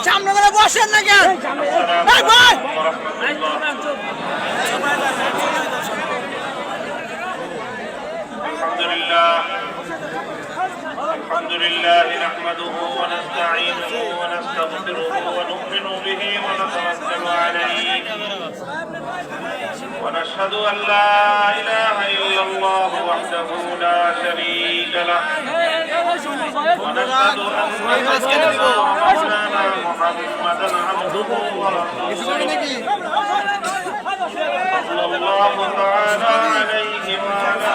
সামনে করে বসেন না কেন? الحمد لله نحمده ونستعينه ونستغفره ونؤمن به ونتوكل عليه ونشهد أن لا إله إلا الله وحده لا شريك له ونشهد أن سيدنا ومولانا محمدا عبده ورسوله صلى الله تعالى عليه وعلى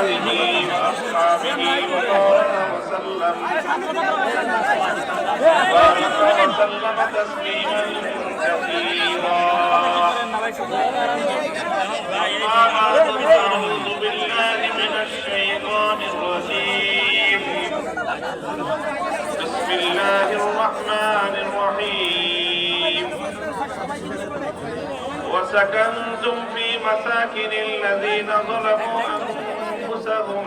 آله وأصحابه وبارك وسلم تسليما كثيرا. أعوذ بالله من الشيطان الرجيم. بسم الله الرحمن الرحيم. وسكنتم في مساكن الذين ظلموا أنفسهم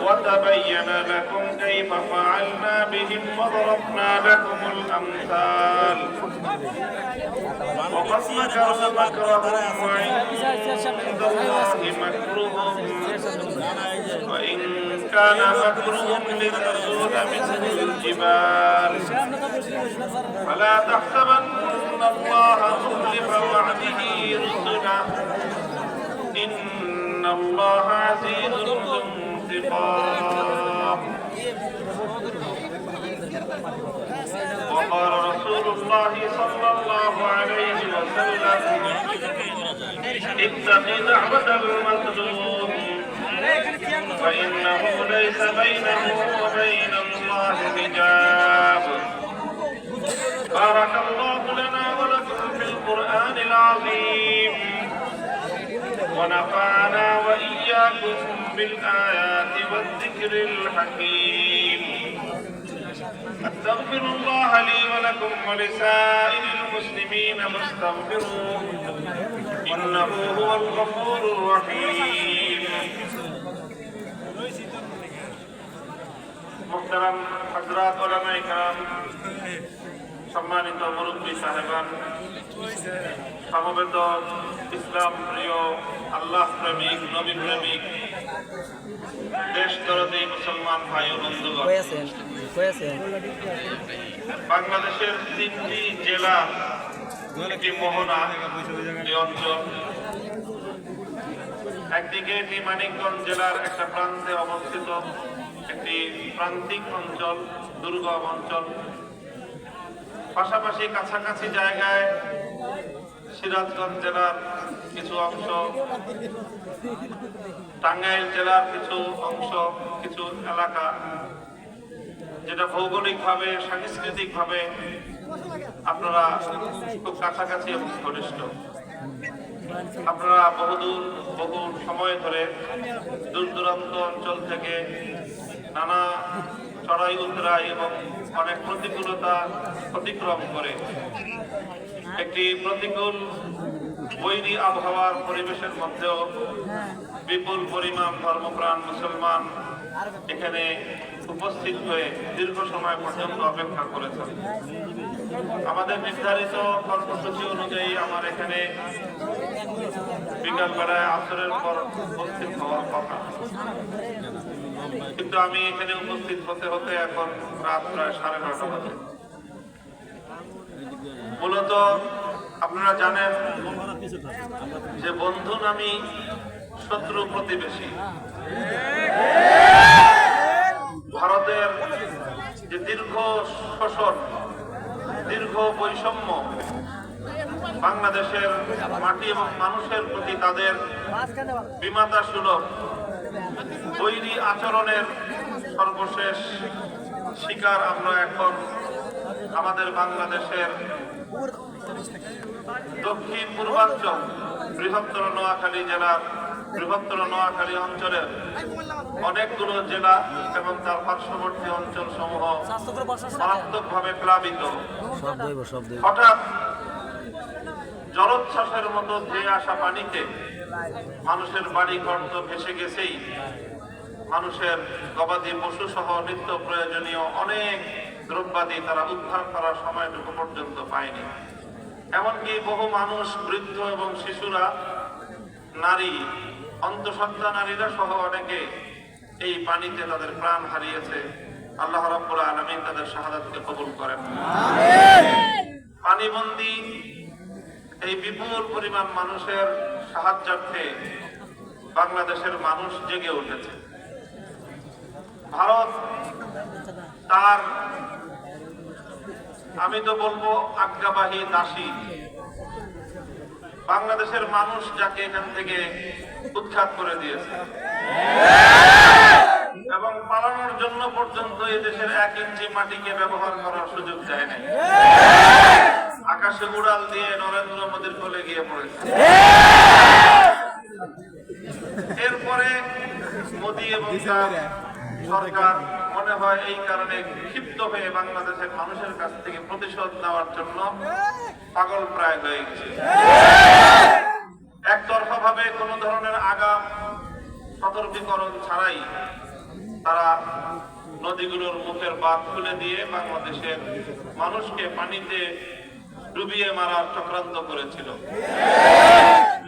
وتبين لكم كيف فعلنا بهم وضربنا لكم الأمثال وقد مكروا مكرهم وعند الله مكرهم وإن كان مكرهم لتزول منه الجبال فلا تحسبن الله مخلف وعده رسله إن الله عزيز ذو انتقام. وقال رسول الله صلى الله عليه وسلم اتق دعوة المظلوم فإنه ليس بينه وبين الله حجاب. بارك الله لنا ولكم في القرآن العظيم ونفعنا وإياكم بالآيات والذكر الحكيم. أستغفر الله لي ولكم ولسائر المسلمين فاستغفروه إنه هو الغفور الرحيم. محترم حضرات علماء کرام, সম্মানিত মুরব্বী সাহেবান, সমবেত ইসলাম প্রিয়, আল্লাহ প্রেমিক, নবী প্রেমিক, দেশ দরদী মুসলমান ভাই ও বন্ধুগণ, বাংলাদেশের 3টি জেলা, একটি মোহনা এই অঞ্চল, একদিকে এটি মানিকগঞ্জ জেলার একটা প্রান্তে অবস্থিত একটি প্রান্তিক অঞ্চল, দুর্গম অঞ্চল, পাশাপাশি কাছাকাছি জায়গায় সিরাজগঞ্জ জেলার কিছু অংশ, টাঙ্গাইল জেলার কিছু অংশ, কিছু এলাকা, যেটা ভৌগোলিকভাবে, সাংস্কৃতিকভাবে আপনারা খুব কাছাকাছি এবং ঘনিষ্ঠ। আপনারা বহু সময় ধরে দূর দূরান্ত অঞ্চল থেকে নানা চড়াই উতরাই এবং অনেক প্রতিকূলতা অতিক্রম করে একটি প্রতিকূল বৈরী আবহাওয়ার পরিবেশের মধ্যেও বিপুল পরিমাণ ধর্মপ্রাণ মুসলমান এখানে উপস্থিত হয়ে দীর্ঘ সময় পর্যন্ত অপেক্ষা করেছেন। আমাদের নির্ধারিত কর্মসূচি অনুযায়ী আমার এখানে বিকালবেলায় আসরের পর উপস্থিত হওয়ার কথা, কিন্তু আমি এখানে উপস্থিত হতে হতে এখন রাত প্রায় 9:30 বাজে। মূলত আপনারা জানেন যে বন্ধু নামী শত্রু প্রতিবেশী। ভারতের যে দীর্ঘ শোষণ, দীর্ঘ বৈষম্য, বাংলাদেশের মাটি এবং মানুষের প্রতি তাদের বিমাতা সুলভ বৈরী আচরণের সর্বশেষ শিকার আমরা এখন আমাদের বাংলাদেশের দক্ষিণ পূর্বাঞ্চল বৃহত্তর নোয়াখালী জেলার বৃহত্তর নোয়াখালী অঞ্চলের অনেকগুলো জেলা এবং তার পার্শ্ববর্তী অঞ্চল সমূহ মারাত্মকভাবে প্লাবিত। হঠাৎ জলোচ্ছ্বাসের মতো ধেয়ে আসা পানিতে মানুষের বাড়ি ঘর তো ভেসে গেছেই, মানুষের গবাদি পশু সহ নিত্য প্রয়োজনীয় অনেক দ্রব্যাদি তারা উদ্ধার করার সময়টুকু পর্যন্ত পায়নি। এমনকি বহু মানুষ, বৃদ্ধ এবং শিশুরা, নারী, অন্তঃসত্ত্বা নারীরা সহ অনেকে এই পানিতে তাদের প্রাণ হারিয়েছে। আল্লাহ রাব্বুল আলামিন তাদের শাহাদাতকে কবুল করেন। পানিবন্দী এই বিপুল পরিমাণ মানুষের সাহায্যার্থে বাংলাদেশের মানুষ জেগে উঠেছে। ভারত তার, আমি তো বলবো আজ্ঞাবাহী দাসী, বাংলাদেশের মানুষ যাকে এখান থেকে উৎখাত করে দিয়েছে এবং পালানোর জন্য পর্যন্ত এই দেশের 1 ইঞ্চি মাটিকে ব্যবহার করার সুযোগ দেয় নাই। আকাশে উড়াল দিয়ে নরেন্দ্র মোদীর কোলে গিয়ে পড়েছে। এরপরে মোদী এবং তার সরকার মনে হয় এই কারণে ক্ষিপ্ত হয়ে বাংলাদেশের মানুষের কাছ থেকে প্রতিশোধ নেওয়ার জন্য পাগল প্রায় হয়ে গেছে। একতরফা ভাবে কোন ধরনের আগাম সতর্কীকরণ ছাড়াই তারা নদীগুলোর মুখের বাঁধ খুলে দিয়ে বাংলাদেশের মানুষকে পানিতে ডুবিয়ে মারার চক্রান্ত করেছিল।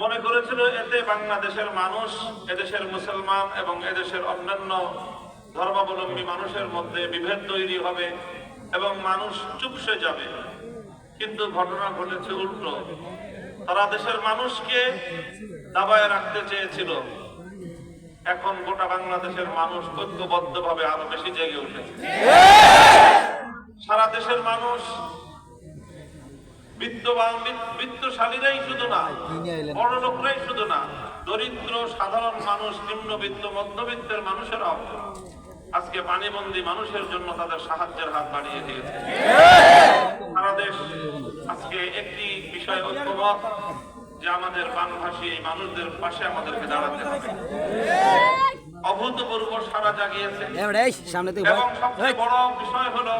মনে করেছিল এতে বাংলাদেশের মানুষ, এদেশের মুসলমান এবং এদেশের অন্যান্য ধর্মাবলম্বী মানুষের মধ্যে বিভেদ তৈরি হবে এবং মানুষ চুপসে যাবে। কিন্তু ঘটনা ঘটেছে উল্টো। তারা দেশের মানুষকে দাবায় রাখতে চেয়েছিল। এখন গোটা বাংলাদেশের মানুষ ঐক্যবদ্ধভাবে আরো বেশি জেগে উঠেছে। সারা দেশের মানুষ, বিত্তশালীরাই শুধু না, বড় লোকরাই শুধু না, দরিদ্র সাধারণ মানুষ, নিম্নবিত্ত, মধ্যবিত্তের মানুষেরাও আজকে পানিবন্দী মানুষের জন্য তাদের সাহায্যের হাত বাড়িয়ে দিয়েছে। সারা দেশ আজকে একটি বিষয় ঐক্যমত যে আমাদের বানভাসী এই মানুষদের পাশে আমাদেরকে দাঁড়াতে হবে। অভূতপূর্ব সাড়া জাগিয়েছে এবং সবচেয়ে বড় বিষয় হলো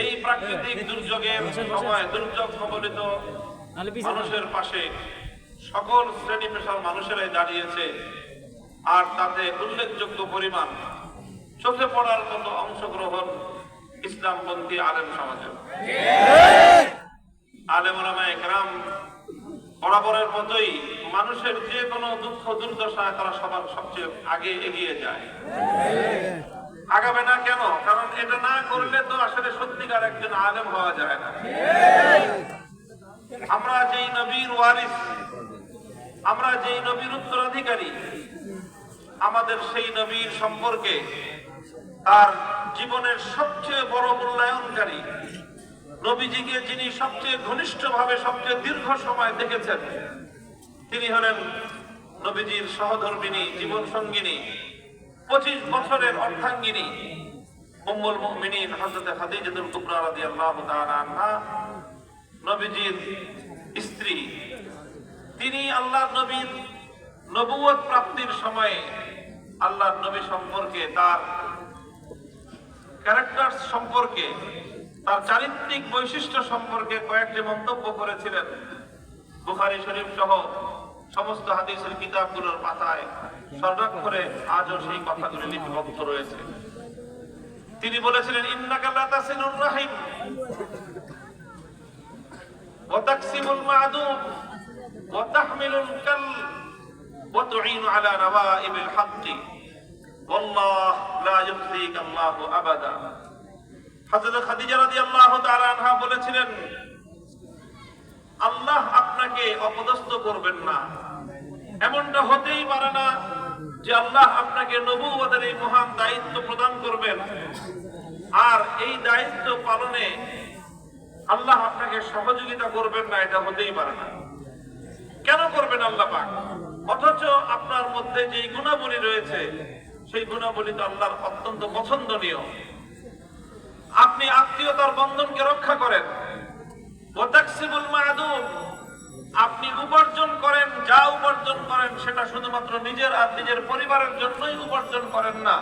এই প্রাকৃতিক দুর্যোগের সময় দুর্যোগ কবলিত মানুষের পাশে সকল শ্রেণী পেশার মানুষেরাই দাঁড়িয়েছে। আর তাতে উল্লেখযোগ্য পরিমাণ চোখে পড়ার মতো অংশগ্রহণ ইসলামপন্থী আলেম সমাজের। আলেম ওলামায়ে কেরাম বরাবরের মতোই মানুষের যে কোনো দুঃখ দুর্দশায় তারা সবার সবচেয়ে আগে এগিয়ে যায়। আগাবে না কেন? কারণ এটা না করলে তো আসলে সত্যিকার একজন আলেম হওয়া যায় না। আমরা যেই নবীর ওয়ারিস, আমরা যেই নবীর উত্তরাধিকারী, আমাদের সেই নবীর সম্পর্কে তার জীবনের সবচেয়ে বড় মূল্যায়নকারী, নবীজিকে যিনি সবচেয়ে ঘনিষ্ঠভাবে সবচেয়ে দীর্ঘ সময় দেখেছেন, তিনি হলেন নবীজির সহধর্মিনী, জীবন সঙ্গিনী, 25 বছরের অর্ধাঙ্গিনী উম্মুল মুমিনিন হযরত খাদিজাতুল কুবরা রাদিয়াল্লাহু তাআলা আনহা, নবীজির স্ত্রী। তিনি আল্লাহর নবীর নবুয়ত প্রাপ্তির সময়ে আল্লাহর নবী সম্পর্কে, তার ক্যারেক্টার সম্পর্কে, তার চারিত্রিক বৈশিষ্ট্য সম্পর্কে কয়েকটি মন্তব্য করেছিলেন। বুখারী শরীফ সহ সমস্ত হাদিসের কিতাবগুলোর পাতায় স্বর্ণাক্ষরে আজও সেই কথাগুলি লিপিবদ্ধ রয়েছে। তিনি বলেছিলেন, ইন্নাকা লা তাসিলুর রাহিম ওয়া তাকসিবুল মা'দুম ওয়া তাহমিলুল কাল ওয়া তুঈনু আলা নাওয়াইবিল হাক্কি ওয়াল্লাহ লা ইউখজিকা আল্লাহু আবাদা। হযরত খাদিজা রাদিয়াল্লাহু তাআলা আনহা বলেছিলেন, আল্লাহ আপনাকে অপদস্থ করবেন না। এমনটা হতেই পারে না যে আল্লাহ আপনাকে নবুয়তের এই মহান দায়িত্ব প্রদান করবেন আর এই দায়িত্ব পালনে আল্লাহ আপনাকে সহযোগিতা করবেন না, এটা হতেই পারে না। কেন করবেন আল্লাহ পাক? অথচ আপনার মধ্যে যে গুণাবলী রয়েছে সেই গুণাবলী তো আল্লাহর অত্যন্ত পছন্দনীয়। আপনি আত্মীয়তার বন্ধনকে রক্ষা করেন, ওয়া তাকসিবুল মা'দুম, আপনি উপার্জন করেন, যা উপার্জন করেন সেটা শুধুমাত্র নিজের আর নিজের পরিবারের জন্যই উপার্জন করেন না,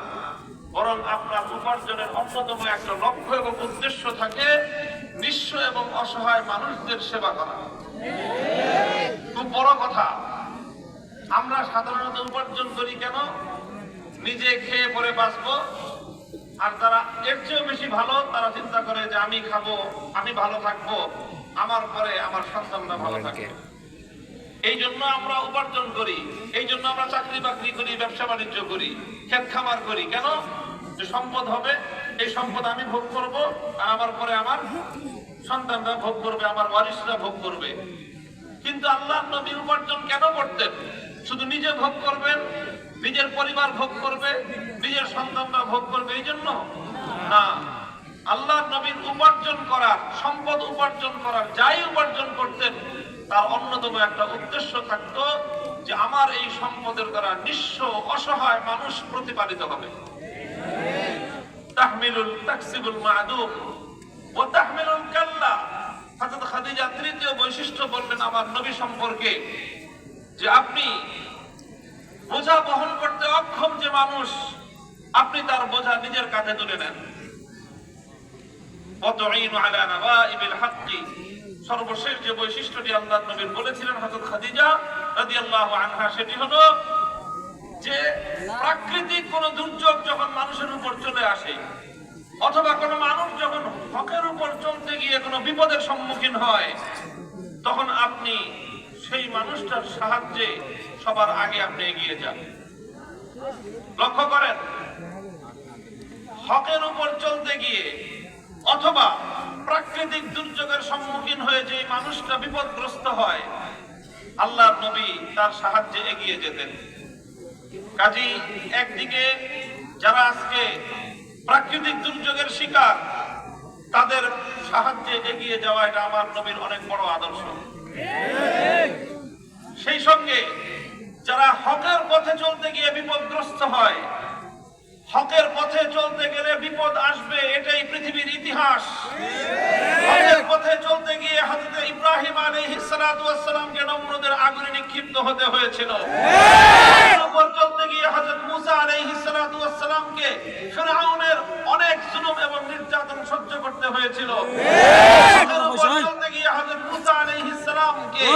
বরং আপনার উপার্জনের অন্যতম একটা লক্ষ্য এবং উদ্দেশ্য থাকে নিঃস্ব এবং অসহায় মানুষদের সেবা করা। খুব বড় কথা। আমরা সাধারণত উপার্জন করি কেন? নিজে খেয়ে পরে বাঁচবো, আর তারা এর চেয়েও বেশি ভালো, তারা চিন্তা করে যে আমি খাবো, আমি ভালো থাকবো, আমার পরে আমার সন্তানরা ভালো থাকবে। এই জন্য আমরা উপার্জন করি, এই জন্য আমরা চাকরি বাকরি করি, ব্যবসা বাণিজ্য করি, ক্ষেত খামার করি। কেন? যে সম্পদ হবে, এই সম্পদ আমি ভোগ করব, আর আমার পরে আমার সন্তানরা ভোগ করবে, আমার ওয়ারিসরা ভোগ করবে। কিন্তু আল্লাহর নবী উপার্জন কেন করতেন? শুধু নিজে ভোগ করবেন, নিজের পরিবার ভোগ করবে, নিজের সন্তানরা ভোগ করবে এই জন্য না। আল্লাহর নবীর উপার্জন করার, সম্পদ উপার্জন করার, যাই উপার্জন করতেন তার অন্যতম একটা উদ্দেশ্য থাকতো যে আমার এই সম্পদের দ্বারা নিঃস্ব অসহায় মানুষ প্রতিপালিত হবে। তাহমিলুল তাকসিবুল মাদুম ওয়া তাহমিলুল কাল্লা। হযরত খাদিজা তৃতীয় বৈশিষ্ট্য বললেন আমার নবী সম্পর্কে যে আপনি বোঝা বহন করতে অক্ষম যে মানুষ, আপনি তার বোঝা নিজের কাঁধে তুলে নেন। ওয়াতুঈনু আলা নাওয়াইবিল হাক্কি। সর্বশেষ যে বৈশিষ্ট্যটি আল্লাহর নবী বলেছিলেন হযরত খাদিজা রাদিয়াল্লাহু আনহা, সেটি হলো যে প্রাকৃতিক কোন দুর্যোগ যখন মানুষের উপর চলে আসে, অথবা কোনো মানুষ যখন হকের উপর চলতে গিয়ে কোনো বিপদের সম্মুখীন হয়, তখন আপনি সেই মানুষটার সাহায্যে সবার আগে আপনি এগিয়ে যান। লক্ষ্য করেন, হকের উপর চলতে গিয়ে অথবা প্রাকৃতিক দুর্যোগের সম্মুখীন হয়ে যে মানুষটা বিপদগ্রস্ত হয়, আল্লাহর নবী তার সাহায্যে এগিয়ে যেতেন। কাজী একদিকে যারা আজকে প্রাকৃতিক দুর্যোগের শিকার, তাদের সাহায্যে এগিয়ে যাওয়া এটা আমার নবীর অনেক বড় আদর্শ। সেই সঙ্গে যারা হকের পথে চলতে গিয়ে বিপদগ্রস্ত হয়, হকের পথে চলতে গেলে বিপদ আসবে, এটাই পৃথিবীর ইতিহাস। হকের পথে চলতে গিয়ে হযরত ইব্রাহিম আলাইহিস সালাতু ওয়াস সালামকে নমরুদের আগুনে নিক্ষিপ্ত হতে হয়েছিল। হকের উপর চলতে গিয়ে হযরত মুসা আলাইহিস সালাতু ওয়াস সালামকে ফিরআউনের অনেক জুলুম এবং নির্যাতন সহ্য করতে হয়েছিল। হকের উপর চলতে গিয়ে হযরত মুসা আলাইহিস সালামকে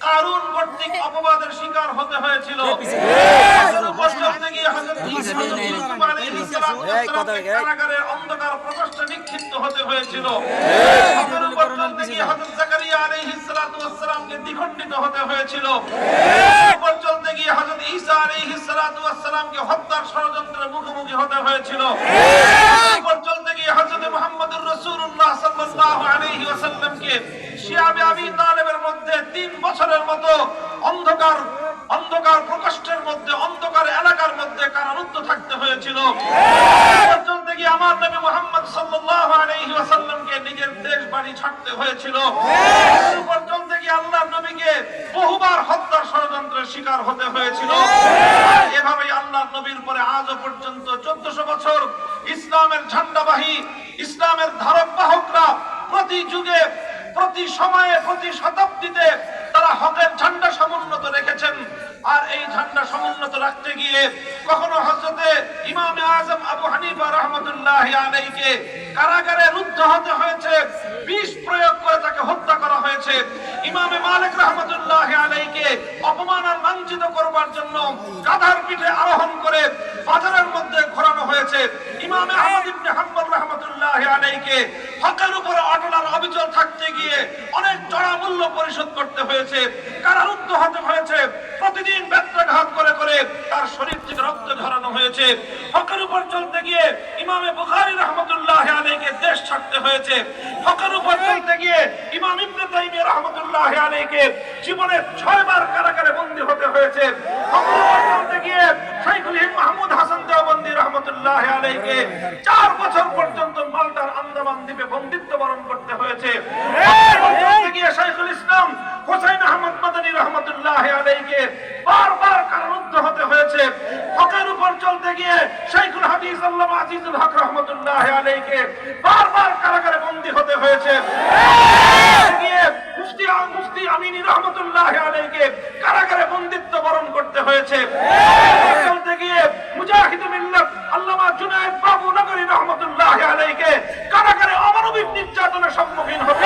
কারুন কর্তৃক অপবাদের শিকার হতে হয়েছিল। হকের উপর চলতে গিয়ে হযরত ইউসুফ আলাইহিস সালামকে কারাগারে অন্ধকার প্রকোষ্ঠে নিক্ষিপ্ত হতে হয়েছিল। হকের উপর চলতে গিয়ে হযরত জাকারিয়া আলাইহিস সালাতু ওয়াস সালামকে দ্বিখণ্ডিত হতে হয়েছিল। হকের উপর চলতে গিয়ে হযরত ঈসা আলাইহিস সালাতু ওয়াস সালামকে হত্যার ষড়যন্ত্রের মুখোমুখি হতে হয়েছিল। হকের উপর চলতে গিয়ে হযরত মুহাম্মদুর রাসূলুল্লাহ সাল্লাল্লাহু আলাইহি ওয়াসাল্লামকে শিয়াবে আবি তালেবের মধ্যে 3 বছরের মতো অন্ধকার প্রকোষ্ঠের মধ্যে, অন্ধকার এলাকার মধ্যে কারারুদ্ধ থাকতে হয়েছিল। চলতে গিয়ে আমার নবী মুহাম্মদ সাল্লাল্লাহু আলাইহি ওয়াসাল্লামকে নিজের দেশ বাড়ি ছাড়তে হয়েছিল। চলতে গিয়ে আল্লাহর নবীকে বহুবার হত্যার ষড়যন্ত্রের শিকার হতে হয়েছিল। এভাবেই আল্লাহর নবীর পরে আজও পর্যন্ত 1400 বছর ইসলামের ঝান্ডাবাহী, ইসলামের ধারক বাহকরা প্রতি যুগে, প্রতি সময়ে, প্রতি শতাব্দীতে তারা হকের ঝান্ডা সমুন্নত রেখেছেন। আর এই ঝান্ডা সমুন্নত রাখতে গিয়ে কখনো হযরতে ইমামে আযম আবু হানিফা রাহমাতুল্লাহি আলাইহিকে কারাগারে রুদ্ধ হতে হয়েছে, বিষ প্রয়োগ করে তাকে হত্যা করা হয়েছে। ইমামে মালিক রাহমাতুল্লাহি আলাইহিকে অপমান আর লাঞ্ছিত করবার জন্য গাধার পিঠে আরোহণ করে বাজারের মধ্যে ঘোরানো হয়েছে। ইমামে আহমদ ইবনে হাম্বল রাহমাতুল্লাহি আলাইহিকে হকের উপরে অটল আর অবিচল থাকতে গিয়ে অনেক চড়া মূল্য পরিশোধ করতে হয়েছে, কারারুদ্ধ হতে হয়েছে, প্রতিদিন ব্যত্রাঘাত করে করে তার শরীর থেকে রক্ত ঝরানো হয়েছে। হকের উপর চলতে গিয়ে ইমামে বুখারী রাহমাতুল্লাহি আলাইহিকে দেশ ছাড়তে হয়েছে। হকের উপর চলতে গিয়ে ইমাম ইবনে তাইমিয়া রাহমাতুল্লাহি আলাইহিকে জীবনে 6 বার কারাগারে বন্দী হতে হয়েছে। হকের উপর চলতে গিয়ে শাইখুল হিন্দ মাহমুদ হাসান দেওবন্দি রাহমাতুল্লাহি আলাইহিকে 4 বছর পর্যন্ত মালটার আন্দামান দ্বীপে বন্দিত্ব বরণ করতে হয়েছে। হকের উপর চলতে গিয়ে শাইখুল ইসলাম হুসাইন আহমদ মাদানী রাহমাতুল্লাহি আলাইহিকে বারবার কারারুদ্ধ হতে হয়েছে। হকের উপর চলতে গিয়ে শাইখুল হাদিস আল্লামা আজিজুল হক রাহমাতুল্লাহি আলাইহিকে বারবার কারাগারে বন্দী হতে হয়েছে। গিয়ে মুফতি মুফতি আমিনী রহমাতুল্লাহ আলাইহিকে কারাগারে বন্দিত্ব বরণ করতে হয়েছে। চলতে গিয়ে মুজাহিদ মিল্লাত আল্লামা জুনায়েদ বাবু নগরী রহমাতুল্লাহ আলাইহিকে কারাগারে অমানবিক নির্যাতনের সম্মুখীন হতে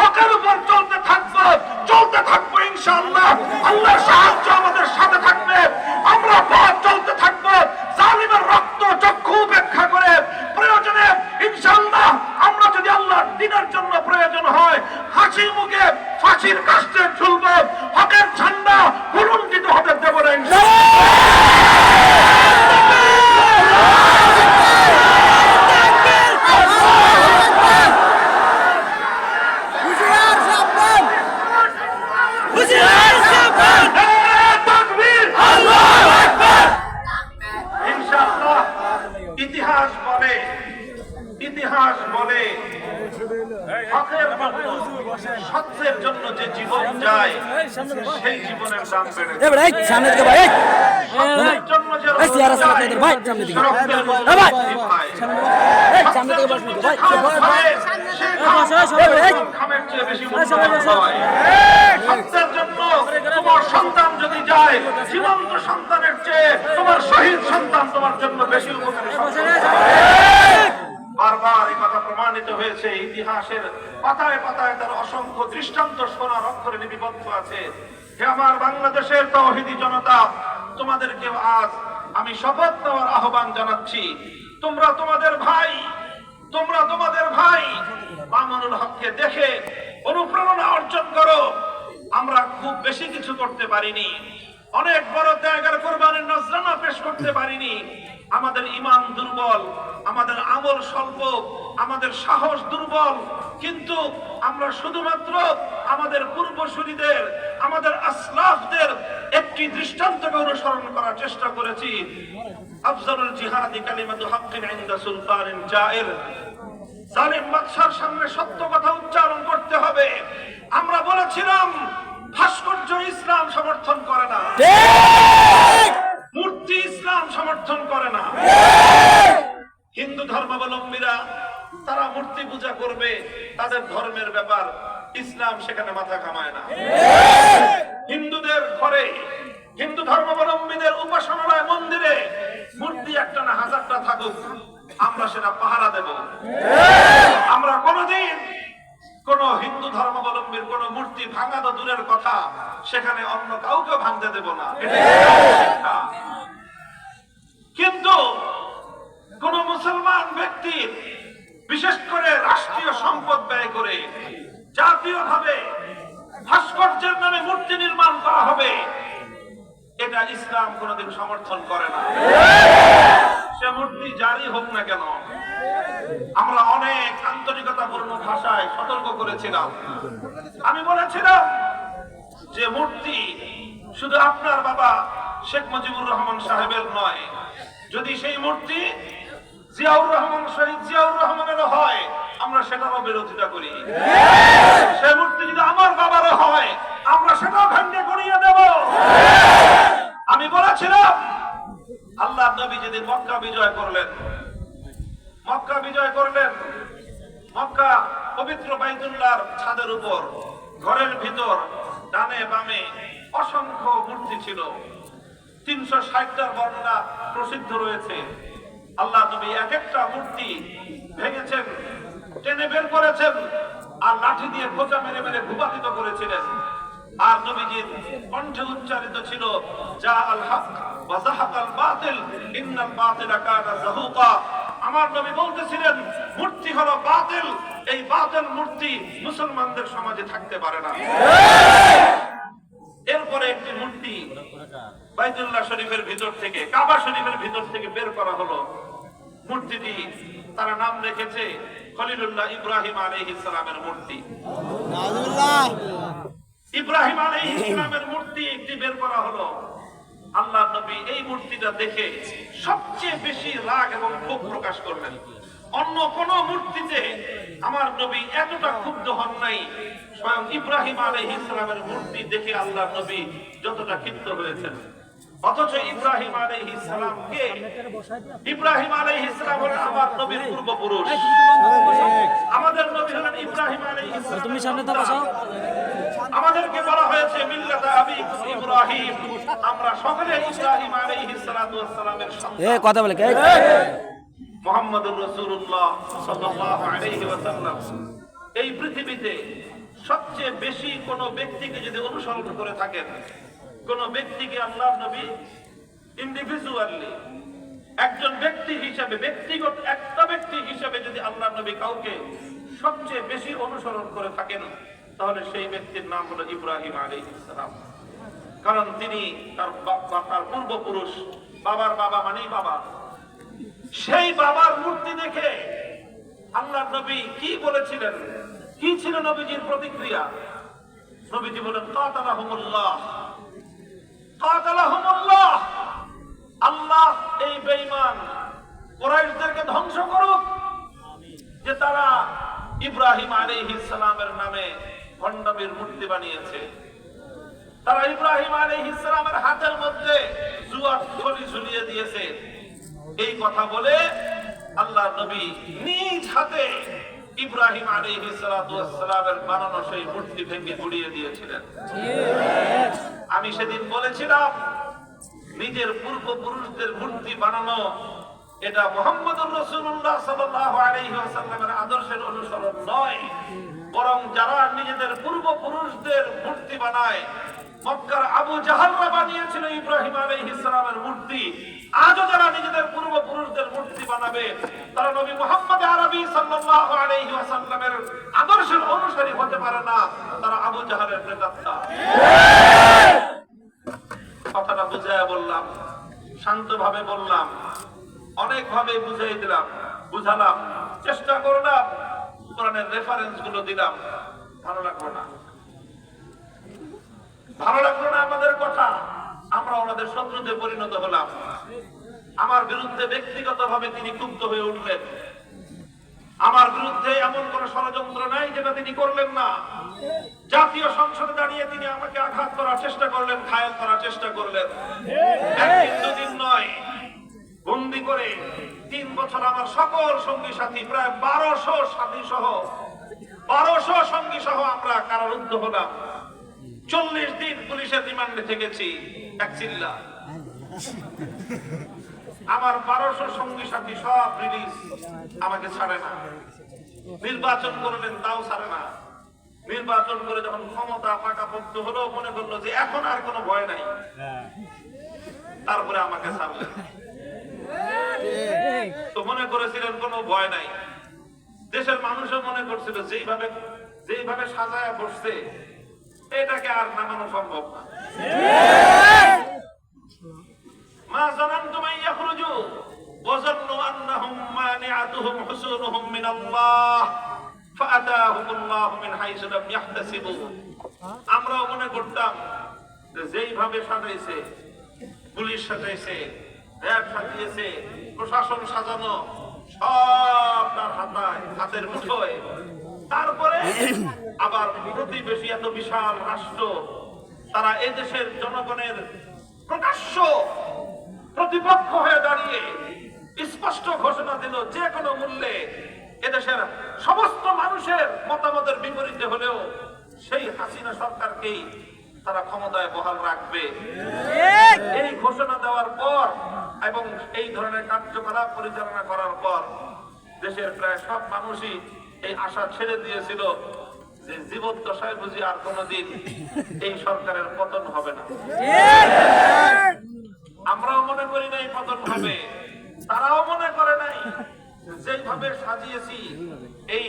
হকের উপর চলতে থাকবো ইনশাআল্লাহ। আল্লাহর সাহায্য আমাদের সাথে থাকবে। আমরা পথ চলতে থাকবো জালিমের রক্ত চক্ষু উপেক্ষা করে। প্রয়োজনে ইনশাআল্লাহ আমরা যদি আল্লাহর দ্বীনের জন্য প্রয়োজন হয় হাসি মুখে ফাঁসির কাস্টে ঝুলবো। হকের ঝান্ডা ভুলুণ্ঠিত হতে দেব না ইনশাআল্লাহ। ইতিহাস বলে হকের জন্য সত্যের জন্য যে জীবন যায় সেই জীবনের দাম বেড়ে জন্য যে খামের চেয়ে বেশি সত্যের জন্য তোমার সন্তান যদি যায় জীবন্ত সন্তানের চেয়ে তোমার শহীদ সন্তান তোমার জন্য বেশি উপকারী। বারবার এই কথা প্রমাণিত হয়েছে। ইতিহাসের পাতায় পাতায় তার অসংখ্য দৃষ্টান্ত সোনার অক্ষরে লিপিবদ্ধ আছে। হে আমার বাংলাদেশের তাওহীদি জনতা, তোমাদেরকে আজ আমি শপথ নেওয়ার আহ্বান জানাচ্ছি। তোমরা তোমাদের ভাই মামুনুল হককে দেখে অনুপ্রেরণা অর্জন করো। আমরা খুব বেশি কিছু করতে পারিনি, অনেক বড় ত্যাগের কোরবানির নজরানা পেশ করতে পারিনি। আমাদের ঈমান দুর্বল, আমাদের আমল স্বল্প, আমাদের সাহস দুর্বল, কিন্তু আমরা শুধুমাত্র আমাদের পূর্বসূরীদের, আমাদের আসলাফদের একটি দৃষ্টান্তকে অনুসরণ করার চেষ্টা করেছি। আফজালুল জিহাদি কালিমাতু হাক্কিন ইনদা সুলতানিন জায়ের। জালিম বাদশার সামনে সত্য কথা উচ্চারণ করতে হবে। আমরা বলেছিলাম ভাস্কর্য ইসলাম সমর্থন করে না, মূর্তি ইসলাম সমর্থন করে না। হিন্দু ধর্মাবলম্বীরা তারা মূর্তি পূজা করবে, তাদের ধর্মের ব্যাপার, ইসলাম সেখানে মাথা কামায় না। হিন্দুদের ঘরে, হিন্দু ধর্মাবলম্বীদের উপাসনালয় মন্দিরে মূর্তি একটা না হাজারটা থাকুক, আমরা সেটা পাহারা দেব। আমরা কোনদিন কোন হিন্দু ধর্মাবলম্বীর কোন মূর্তি ভাঙা তো দূরের কথা, সেখানে অন্য কাউকে ভাঙতে দেব না। কিন্তু কোন মুসলমান ব্যক্তির বিশেষ করে রাষ্ট্রীয় সম্পদ ব্যয় করে জাতীয়ভাবে ভাস্কর্যের নামে মূর্তি নির্মাণ করা হবে, এটা ইসলাম কোনদিন সমর্থন করে না। সে মূর্তি জারি হোক না কেন, আমরা অনেক আন্তরিকতাপূর্ণ ভাষায় সতর্ক করেছিলাম। আমি বলেছিলাম যে মূর্তি শুধু আপনার বাবা শেখ মুজিবুর রহমান সাহেবের নয়, যদি সেই মূর্তি জিয়াউর রহমান, শহীদ জিয়াউর রহমানেরও হয়, আমরা সেটারও বিরোধিতা করি। সেই মূর্তি যদি আমার বাবারও হয়, আমরা সেটাও ভেঙে গড়িয়ে দেব। আমি বলেছিলাম আল্লাহ নবী যেদিন মক্কা বিজয় করলেন, মক্কা পবিত্র বাইতুল্লাহর ছাদের উপর ঘরের ভিতর ডানে বামে অসংখ্য মূর্তি ছিল। 360টার বর্ণনা প্রসিদ্ধ রয়েছে। আল্লাহ নবী এক একটা মূর্তি ভেঙেছেন, টেনে বের করেছেন, আর লাঠি দিয়ে খোঁচা মেরে মেরে ভূপাতিত করেছিলেন। আর নবীজির কণ্ঠে উচ্চারিত ছিল যা আল হক ওয়া যাহাকাল বাতিল ইন্নাল বাতিলা কানা যাহুকা। আমার নবী বলতেছিলেন মূর্তি হলো বাতিল, এই বাতিল মূর্তি মুসলমানদের সমাজে থাকতে পারে না। এরপরে একটি মূর্তি বাইতুল্লাহ শরীফের ভিতর থেকে, কাবা শরীফের ভিতর থেকে বের করা হলো। মূর্তিটি তারা নাম রেখেছে খলিলুল্লাহ ইব্রাহিম আলাইহিস সালামের মূর্তি। ইব্রাহিম আলাইহিস সালামের মূর্তি একটি বের করা হলো। আল্লাহ নবী এই মূর্তিটা দেখে সবচেয়ে বেশি রাগ এবং ক্ষোভ প্রকাশ করলেন। অন্য কোন মূর্তিতে আমার নবী এতটা ক্ষুব্ধ হন নাই, স্বয়ং ইব্রাহিম আলাইহিস সালামের মূর্তি দেখে আল্লাহ নবী যতটা ক্ষিপ্ত হয়েছেন। অথচ ইব্রাহিম আলাইহিস সালাম কে? ইব্রাহিম আলাইহিস সালাম হলেন আমার নবীর পূর্বপুরুষ। আমাদের নবী হলেন ইব্রাহিম আলাইহিস সালাম। তুমি সামনে তো বসো। আমাদেরকে বলা হয়েছে মিল্লাতা আবিকুম ইব্রাহিম। আমরা সকলে ইব্রাহিম আলাইহিস সালাতু ওয়াস সালামের সন্তান। কথা বলে কে? মুহাম্মদুর রাসূলুল্লাহ সাল্লাল্লাহু আলাইহি ওয়াসাল্লাম এই পৃথিবীতে সবচেয়ে বেশি কোন ব্যক্তিকে যদি অনুসরণ করে থাকেন, কোন ব্যক্তিকে আল্লাহর নবী ইন্ডিভিজুয়ালি একজন ব্যক্তি হিসেবে, ব্যক্তিগত একটা ব্যক্তি হিসেবে যদি আল্লাহর নবী কাউকে সবচেয়ে বেশি অনুসরণ করে থাকেন, তাহলে সেই ব্যক্তির নাম হলো ইব্রাহিম আলাইহিস সালাম। কারণ তিনি তার পূর্বপুরুষ, বাবার বাবা মানেই বাবা। সেই বাবার মূর্তি দেখে আল্লাহর নবী কি বলেছিলেন? কি ছিল নবীজির প্রতিক্রিয়া? নবীজি বলেন কাতালাহুমুল্লাহ, কাতালাহুমুল্লাহ, আল্লাহ এই বেঈমান কুরাইশদেরকে ধ্বংস করুক যে তারা ইব্রাহিম আলাইহিস সালামের নামে ভণ্ডামির মূর্তি বানিয়েছে। তারা ইব্রাহিম আলাইহিস সালামের হাতের মধ্যে জুয়ার থলি ঝুলিয়ে দিয়েছে। এই কথা বলে আল্লাহর নবী নিজ হাতে ইব্রাহিম আলাইহিস সালাতু ওয়াস সালামের বানানো সেই মূর্তি ভেঙে গুড়িয়ে দিয়েছিলেন। আমি সেদিন বলেছিলাম, নিজের পূর্বপুরুষদের মূর্তি বানানো এটা মুহাম্মদুর রাসূলুল্লাহ সাল্লাল্লাহু আলাইহি ওয়াসাল্লামের আদর্শের অনুসরণ নয়, বরং যারা নিজেদের পূর্বপুরুষদের মূর্তি বানায়, মক্কার আবু জাহলরা বানিয়েছিল ইব্রাহিম আলাইহিস সালামের মূর্তি, আজও যারা নিজেদের পূর্বপুরুষদের মূর্তি বানাবে তারা নবী মুহাম্মদ আরবি সাল্লাল্লাহু আলাইহি ওয়াসাল্লামের আদর্শের অনুসারী হতে পারে না, তারা আবু জাহলের প্রেতাত্মা। কথাটা বুঝাইয়া বললাম, শান্তভাবে বললাম, অনেকভাবে বুঝাই দিলাম, বুঝালাম, চেষ্টা করলাম, কোরআনের রেফারেন্স গুলো দিলাম। ভালো লাগলো না, ভালো লাগলো না আমাদের কথা। আমরা ওনাদের শত্রুতে পরিণত হলাম। আমার বিরুদ্ধে ব্যক্তিগতভাবে তিনি ক্ষুব্ধ হয়ে উঠলেন। আমার বিরুদ্ধে এমন কোন ষড়যন্ত্র নাই যেটা তিনি করলেন না। জাতীয় সংসদে দাঁড়িয়ে তিনি আমাকে আঘাত করার চেষ্টা করলেন, ঘায়েল করার চেষ্টা করলেন। একদিন দুদিন নয়, বন্দি করে 3 বছর আমার সকল সঙ্গী সাথী, প্রায় 1200 সাথী সহ, 1200 সঙ্গী সহ আমরা কারারুদ্ধ হলাম। 40 দিন পুলিশের রিমান্ডে থেকেছি। এক চিল্লা আমার 1200 সঙ্গী সাথী সব রিলিজ, আমাকে ছাড়ে না। নির্বাচন করলেন, তাও ছাড়ে না। নির্বাচন করে যখন ক্ষমতা পাকাপোক্ত হলো, মনে করলো যে এখন আর কোনো ভয় নাই, তারপরে আমাকে ছাড়লেন। তো মনে করেছিলেন কোনো ভয় নাই। দেশের মানুষও মনে করছিল যেইভাবে সাজায় বসছে এটাকে আর নামানো সম্ভব না। মা জানান্তুম আন ইয়াখরুজু ওয়া যান্নু আন্নাহুম মানি'আতুহুম হুসুনুহুম মিনাল্লাহ ফাআতাহুমুল্লাহু মিন হাইসু লাম ইয়াহতাসিবু। আমরাও মনে করতাম যে যেইভাবে সাজাইছে, পুলিশ সাজাইছে, র্যাব সাজিয়েছে, প্রশাসন সাজানো, সব তার হাতের মুঠোয়। তারপরে আবার প্রতিবেশী এত বিশাল রাষ্ট্র, তারা এই দেশের জনগণের প্রকাশ্য প্রতিপক্ষ হয়ে দাঁড়িয়ে স্পষ্ট ঘোষণা দিল যে কোনো মূল্যে এদেশের সমস্ত মানুষের মতামতের বিপরীতে হলেও সেই হাসিনা সরকারকেই তারা ক্ষমতায় বহাল রাখবে। এই ঘোষণা দেওয়ার পর এবং এই ধরনের কার্যকলাপ পরিচালনা করার পর দেশের প্রায় সব মানুষই এই আশা ছেড়ে দিয়েছিল যে জীবদ্দশায় বুঝি আর কোনোদিন এই সরকারের পতন হবে না। আমরাও মনে করি নাই পতন হবে, তারাও মনে করে নাই। যেভাবে সাজিয়েছি এই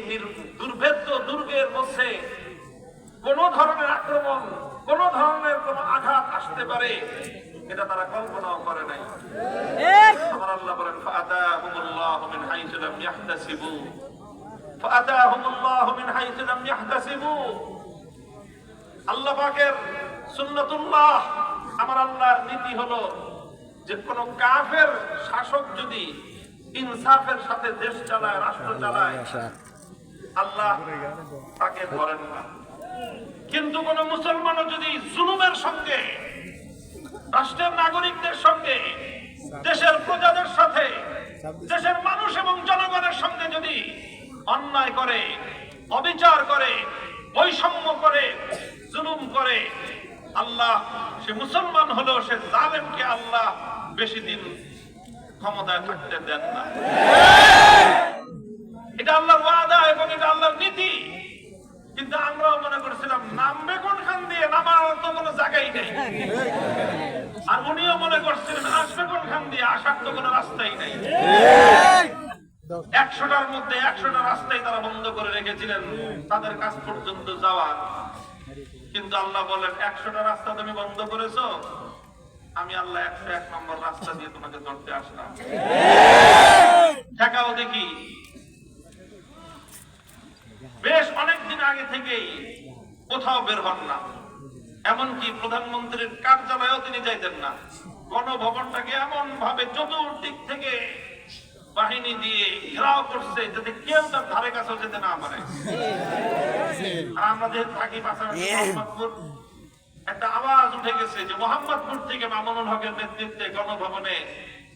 দুর্ভেদ্য দুর্গের মধ্যে কোন ধরনের আক্রমণ, কোন ধরনের কোন আঘাত আসতে পারে, এটা তারা কল্পনাও করে নাই। আমার আল্লাহ বলেন ফাআতাহুমুল্লাহু মিন হাইসু লাম ইয়াহতাসিবু, ফাআতাহুমুল্লাহু মিন হাইসু লাম ইয়াহতাসিবু। আল্লাহ পাকের সুন্নাতুল্লাহ, আমার আল্লাহর নীতি হলো যে কোন কাফের শাসক যদি ইনসাফের সাথে দেশ চালায়, রাষ্ট্র চালায়, আল্লাহ তাকে ধরেন না। কিন্তু কোন মুসলমানও যদি জুলুমের সঙ্গে রাষ্ট্রের নাগরিকদের সঙ্গে, দেশের প্রজাদের সাথে, দেশের মানুষ এবং জনগণের সঙ্গে যদি অন্যায় করে, অবিচার করে, বৈষম্য করে, জুলুম করে, আল্লাহ সে মুসলমান হলেও সে জালেমকে আল্লাহ বেশি দিন ক্ষমতায় থাকতে দেন না। এটা আল্লাহর ওয়াদা এবং এটা আল্লাহর নীতি। কিন্তু আমরাও মনে করছিলাম নামবে কোনখান দিয়ে, নামার তো কোনো জায়গাই নেই। আর উনিও মনে করছিলেন আসবে কোনখান দিয়ে, আসার তো কোনো রাস্তাই নেই। 100টার মধ্যে 100টা রাস্তাই তারা বন্ধ করে রেখেছিলেন তাদের কাছ পর্যন্ত যাওয়ার। কিন্তু আল্লাহ বলেন 100টা রাস্তা তুমি বন্ধ করেছো, আমি আল্লাহ 101 নম্বর রাস্তা দিয়ে তোমাকে ধরতে আসলাম। ঠেকাও দেখি। বেশ অনেকদিন আগে থেকেই কোথাও বের হন না, এমনকি প্রধানমন্ত্রীর কার্যালয়েও তিনি যাইতেন না। গণভবনটাকে এমন ভাবে চতুর্দিক থেকে বাহিনী দিয়ে ঘেরাও করছে যাতে কেউ তার ধারে কাছে যেতে না পারে। আর আমরা যেহেতু থাকি পাশাপাশি মোহাম্মদপুর, একটা আওয়াজ উঠে গেছে যে মোহাম্মদপুর থেকে মামুনুল হকের নেতৃত্বে গণভবনে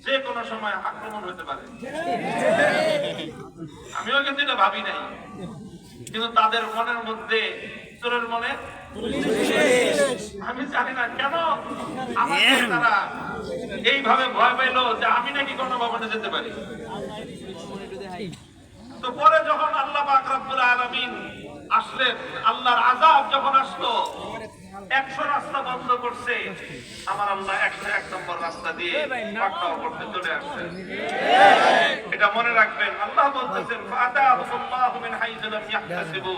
যে কোনো সময় আক্রমণ হতে পারে। আমিও কিন্তু এটা ভাবি নাই, কিন্তু তাদের মনের মধ্যে, চোরের মনে, আমি জানি না কেন আমাকে তারা এইভাবে ভয় পেল যে আমি নাকি গণভবনে যেতে পারি। তো পরে যখন আল্লাহ পাক রব্বুল আলামিন আসলেন, আল্লাহর আযাব যখন আসলো, 100 রাস্তা বন্ধ করছে, আমার আল্লাহ 101 নম্বর রাস্তা দিয়ে পাকড়াও করতে চলে আসছে। এটা মনে রাখবেন। আল্লাহ বলতেছেন ফাআতাহুল্লাহু মিন হাইযু লাম ইয়াহতাসিবু।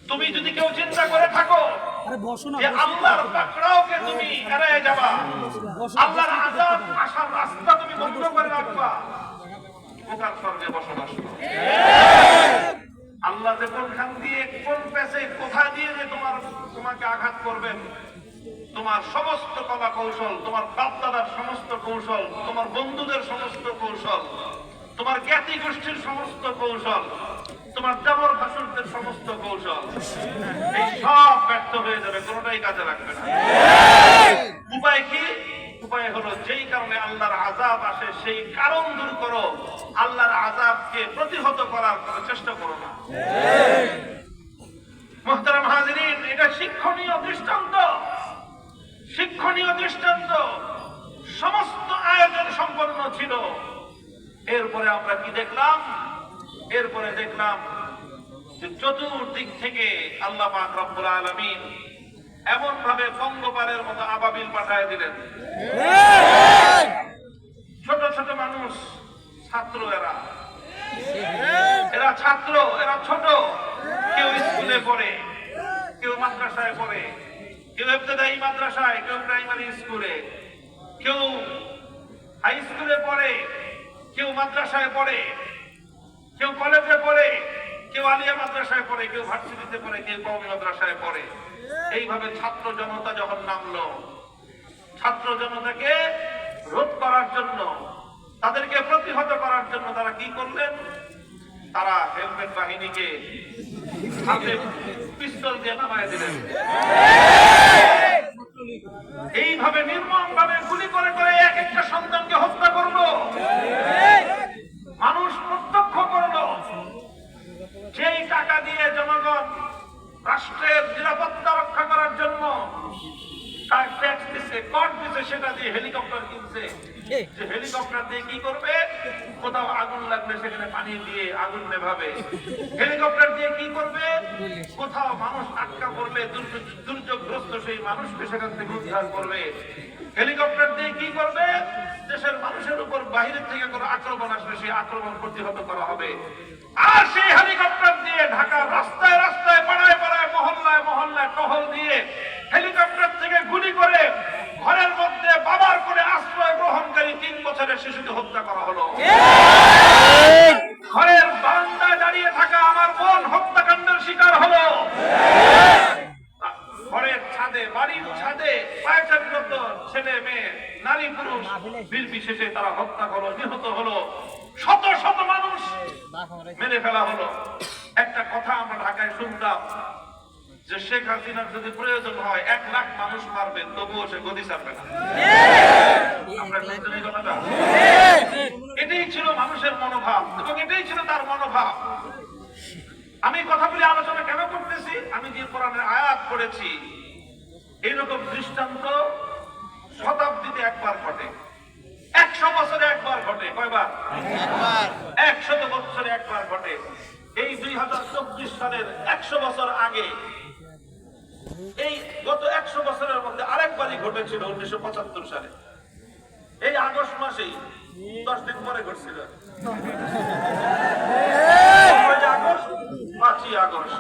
তুমি যদি কেউ চিন্তা করে থাকো যে আল্লাহর পাকড়াওকে তুমি এড়িয়ে যাবা, আল্লাহর আযাব আসার রাস্তা তুমি বন্ধ করে রাখবা, ওটার স্বর্গে বসবাস করো। আল্লাহ যে কোনখান দিয়ে, কোন পেছে, কোথা দিয়ে যে তোমাকে আঘাত করবেন, তোমার সমস্ত কলা কৌশল, তোমার বাপ দাদার সমস্ত কৌশল, তোমার বন্ধুদের সমস্ত কৌশল, তোমার জ্ঞাতি গোষ্ঠীর সমস্ত কৌশল, তোমার দেবর ভাসুরদের সমস্ত কৌশল, এই সব ব্যর্থ হয়ে যাবে, কোনোটাই কাজে লাগবে না। উপায় কি? উপায় হলো যেই কারণে আল্লাহর আযাব আসে সেই কারণ দূর করো, আল্লাহর আযাবকে প্রতিহত করার কোনো চেষ্টা করো না। মুহতারাম হাজিরিন, এটা শিক্ষণীয় দৃষ্টান্ত, শিক্ষণীয় দৃষ্টান্ত। সমস্ত আয়োজন সম্পন্ন ছিল। এরপরে আমরা কি দেখলাম? এরপরে দেখলাম যে চতুর্দিক থেকে আল্লাহ পাক রব্বুল আলামিন এমন ভাবে পঙ্গপালের মতো আবাবিল পাঠায় দিলেন। ছোট ছোট মানুষ, ছাত্র, এরা ছাত্র, এরা ছোট। কেউ স্কুলে পড়ে, কেউ মাদ্রাসায় পড়ে, কেউ ইবতেদায়ী মাদ্রাসায়, কেউ প্রাইমারি স্কুলে, কেউ হাই স্কুলে পড়ে, কেউ মাদ্রাসায় পড়ে, কেউ কলেজে পড়ে, কেউ আলিয়া মাদ্রাসায় পড়ে, কেউ ভার্সিটিতে পড়ে, কেউ কওমি মাদ্রাসায় পড়ে। এইভাবে ছাত্র জনতা যখন নামলো, ছাত্র জনতাকে রোধ করার জন্য, তাদেরকে প্রতিহত করার জন্য তারা কি করলেন? তারা হেলমেট বাহিনীকে হাতে পিস্তল দিয়ে নামায় দিলেন। এইভাবে নির্মম ভাবে গুলি করে করে এক একটা সন্তানকে হত্যা করলো। মানুষ প্রত্যক্ষ করলো। যেই টাকা দিয়ে জনগণ রাষ্ট্রের নিরাপত্তা রক্ষা করার জন্য ট্যাক্স দিচ্ছে, কর দিচ্ছে, সেটা দিয়ে হেলিকপ্টার কিনছে। যে হেলিকপ্টার দিয়ে কি করবে? কোথাও আগুন লাগলে সেখানে পানি দিয়ে আগুন নেভাবে। হেলিকপ্টার দিয়ে কি করবে? কোথাও মানুষ আটকা পড়লে, দুর্যোগগ্রস্ত সেই মানুষকে সেখান থেকে উদ্ধার করবে। হেলিকপ্টার দিয়ে কি করবে? দেশের মানুষের উপর বাহিরের থেকে কোনো আক্রমণ আসলে সেই আক্রমণ প্রতিহত করা হবে। আর সেই হেলিকপ্টার দিয়ে ঢাকার রাস্তায় রাস্তায়, পাড়ায় পাড়ায়, মহল্লায় মহল্লায় টহল দিয়ে হেলিকপ্টার থেকে গুলি করে ঘরের মধ্যে বাবার করে আশ্রয় গ্রহণকারী 3 বছরের শিশুকে হত্যা করা হলো। ঘরের বারান্দায় দাঁড়িয়ে থাকা আমার বোন হত্যাকাণ্ডের শিকার হলো। ঘরের ছাদে, বাড়ির ছাদে পায়চারিরত ছেলে মেয়ে, নারী পুরুষ নির্বিশেষে তারা হত্যা হলো, নিহত হলো। শত শত মানুষ মেরে ফেলা হলো। একটা কথা আমরা ঢাকায় শুনতাম যে শেখ হাসিনার যদি প্রয়োজন হয় 1 লাখ মানুষ মারবেন তবুও সে গদি ছাড়বে না। আমরা বুঝতে এই কথাটা? এটাই ছিল মানুষের মনোভাব এবং এটাই ছিল তার মনোভাব। আমি কথাগুলি আলোচনা কেন করতেছি? আমি যে কোরআনের আয়াত পড়েছি, এইরকম দৃষ্টান্ত শতাব্দীতে একবার ঘটে, 100 বছরে একবার ঘটে। কয়বার? 100 বছরে একবার ঘটে। এই 2024 সালের 100 বছর আগে, এই গত 100 বছরের মধ্যে আরেকবারই ঘটেছিল 1975 সালে, এই আগস্ট মাসেই, 10 দিন পরে ঘটছিল। 5ই আগস্ট।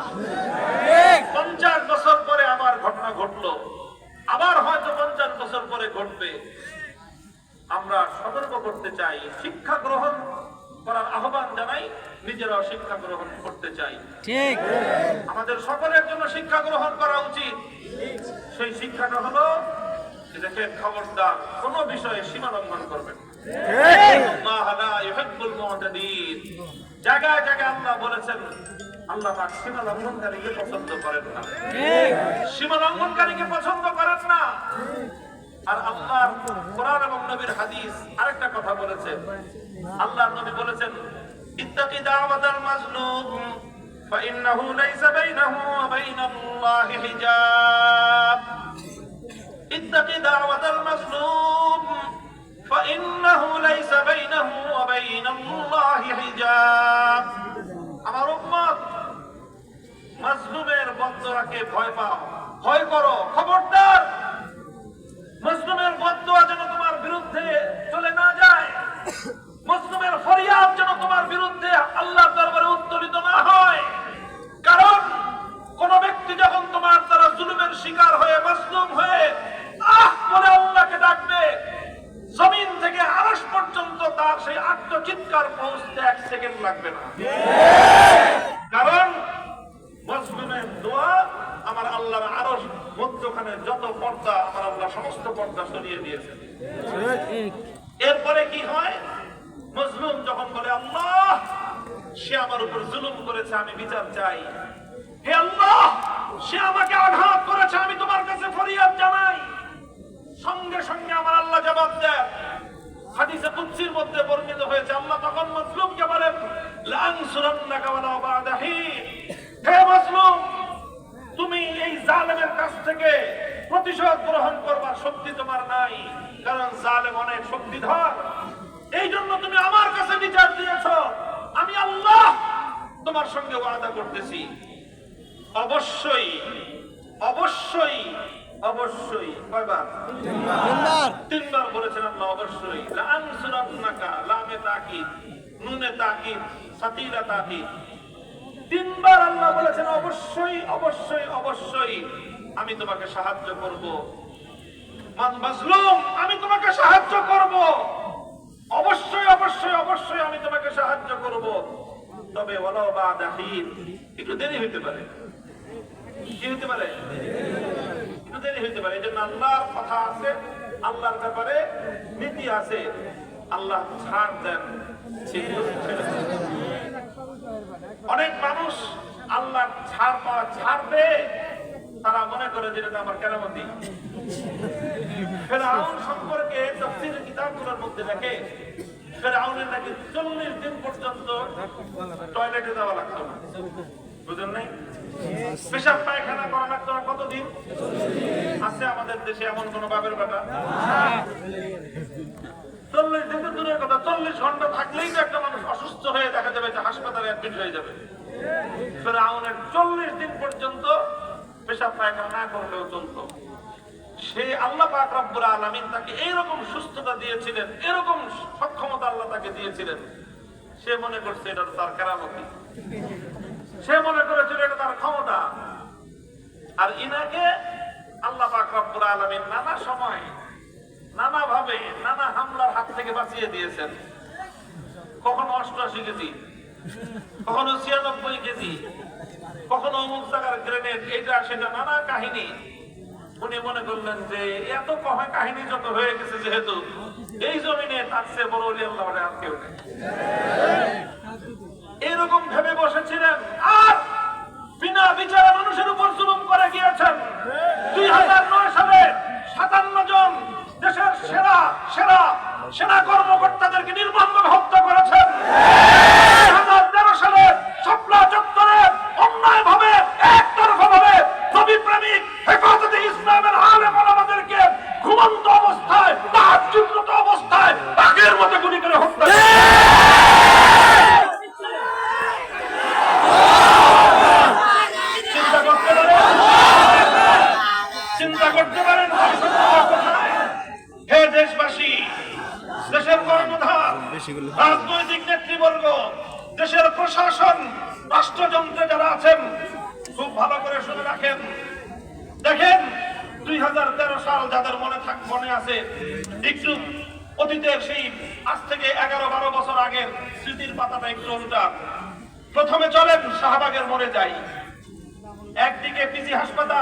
50 বছর পরে আবার ঘটনা ঘটলো, আবার হয়তো 50 বছর পরে ঘটবে। আমরা সতর্ক করতে চাই, শিক্ষা গ্রহণ করার আহ্বান জানাই, নিজেরাও শিক্ষা গ্রহণ করতে চাই। ঠিক, আমাদের সকলের জন্য শিক্ষা গ্রহণ করা উচিত। সেই শিক্ষাটা হলো, দেখেন, খবরদার কোন বিষয়ে সীমা লঙ্ঘন করবেন। জায়গায় জায়গায় আল্লাহ বলেছেন, আল্লাহ পাক সীমা লঙ্ঘনকারীকে পছন্দ করেন না, সীমা লঙ্ঘনকারীকে পছন্দ করেন না। আর আল্লাহর কোরআন এবং নবীর হাদিস আরেকটা কথা বলেছেন। আল্লাহর নবী বলেছেন, ইত্তাকি দাওয়াতাল মাজলুম ফাইন্নাহু লাইসা বাইনাহু ওয়া বাইনাল্লাহি হিজাব। ইত্তাকি দাওয়াতাল মাজলুম ফাইন্নাহু লাইসা বাইনাহু ওয়া বাইনাল্লাহি হিজাব। আমার উম্মত, মাজলুমের বদদোয়াকে ভয় পাও, ভয় করো, খবরদার মাজলুমের বদদোয়া যেন তোমার বিরুদ্ধে চলে না যায়, মাজলুমের ফরিয়াদ যেন তোমার বিরুদ্ধে আল্লাহর দরবারে উত্তোলিত না হয়। কারণ কোন ব্যক্তি যখন তোমার দ্বারা জুলুমের শিকার হয়ে, মাজলুম হয়ে আহ বলে আল্লাহকে ডাকবে, জমিন থেকে আরশ পর্যন্ত তার সেই আত্মচিৎকার পৌঁছতে 1 সেকেন্ড লাগবে না। কারণ মাজলুমের দোয়া আমার আল্লাহর আরশ মধ্যখানে যত পর্দা, আমার আল্লাহ সমস্ত পর্দা সরিয়ে দিয়েছেন। এরপরে কি হয়? মাজলুম যখন বলে, আল্লাহ সে আমার উপর জুলুম করেছে, আমি বিচার চাই, হে আল্লাহ সে আমাকে আঘাত করেছে, আমি তোমার কাছে ফরিয়াদ জানাই, সঙ্গে সঙ্গে আমার আল্লাহ জবাব দেন। হাদিসে কুদসির মধ্যে বর্ণিত হয়েছে, আল্লাহ তখন মাজলুমকে বলেন, লা আনসুরান্নাকা ওয়ালাউ বা'দা হিন, হে মাজলুম তুমি এই জালেমের কাছ থেকে প্রতিশোধ গ্রহণ করবার শক্তি তোমার নাই, কারণ জালেম অনেক শক্তিধর। এই জন্য তুমি আমার কাছে বিচার দিয়েছ, আমি আল্লাহ তোমার সঙ্গে ওয়াদা করতেছি, অবশ্যই অবশ্যই অবশ্যই। কয়বার? 3বার বলেছেন আল্লাহ, অবশ্যই। লা আনসুরান্নাকা, লামে তাকিদ, নুনে তাকিদ, সাকিলা তাকিদ, 3বার আল্লাহ বলেছেন অবশ্যই অবশ্যই অবশ্যই আমি তোমাকে সাহায্য করব। মাজলুম আমি তোমাকে সাহায্য করব, অবশ্যই অবশ্যই অবশ্যই আমি তোমাকে সাহায্য করব। তবে ওয়ালাউ বা'দা হিন, একটু দেরি হইতে পারে। কি হইতে পারে? একটু দেরি হইতে পারে। এই জন্য আল্লাহর কথা আছে, আল্লাহর ব্যাপারে নীতি আছে। আল্লাহ ছাড় দেন, অনেক মানুষ আল্লাহ ছাড় পাওয়া, ছাড়বে, তারা মনে করে যে এটা আমার কেরামতি। ফেরাউন সম্পর্কে তাফসীরের কিতাবগুলোর মধ্যে দেখে, ফেরাউনের নাকি 40 দিন পর্যন্ত টয়লেটে যাওয়া লাগতো না। বুঝেন নাই? পেশাব পায়খানা করা লাগতো না। কতদিন? আছে আমাদের দেশে এমন কোন বাবের বেটা? 40 দিন তো দূরের কথা, 40 ঘন্টা থাকলেই তো একটা মানুষ অসুস্থ হয়ে দেখা যাবে যে হাসপাতালে অ্যাডমিট হয়ে যাবে। ফেরাউনের 40 দিন পর্যন্ত পেশাব পায়খানা না করলেও চলতো। সে আল্লাহ পাক রব্বুল আলামিন তাকে এইরকম সুস্থতা দিয়েছিলেন, এরকম সক্ষমতা আল্লাহ তাকে দিয়েছিলেন, সে মনে করছে এটা তার কেরামতি, সে মনে করেছিল এটা তার ক্ষমতা। আর ইনাকে আল্লাহ পাক রব্বুল আলামিন নানা সময়, নানা ভাবে, নানা হামলার হাত থেকে বাঁচিয়ে দিয়েছেন। কখনো 88 কেজি, কখনো 96 কেজি, কখনো অমুক জায়গার গ্রেনেড, এটা সেটা নানা কাহিনী। উনি মনে করলেন যে এত কাহিনী যত হয়ে গেছে, যেহেতু এই জমিনে তার চেয়ে বড় ওলি আল্লাহ আর কেউ নেই, এরকম ভেবে বসেছিলেন। আর বিনা বিচারে মানুষের উপর জুলুম করে গিয়েছেন। 2009 সালে 57 জন দেশের সেরা সেরা সেনা কর্মকর্তাদেরকে নির্মমভাবে হত্যা করেছেন। 2013 সালে শাপলা চত্বরে অন্যায়ভাবে একতরফাভাবে নবী প্রেমিক হেফাজতে ইসলামের আলেম ওলামাদেরকে ঘুমন্ত অবস্থায় তাহাজ্জুদরত অবস্থায় বাঘের মতো গুলি করে হত্যা করেছে। চিন্তা করতে পারেন হে দেশবাসী, দেশের কর্ণধার, রাজনৈতিক নেতৃবর্গ, দেশের প্রশাসন, রাষ্ট্রযন্ত্রে যারা আছেন, খুব ভালো করে শুনে রাখেন। দেখেন 2013 সাল যাদের মনে আছে, একটু অতীতের সেই আজ থেকে 11-12 বছর আগের স্মৃতির পাতাটা একটু উল্টা। প্রথমে চলেন শাহবাগের মোড়ে যাই। একদিকে পিজি হাসপাতাল।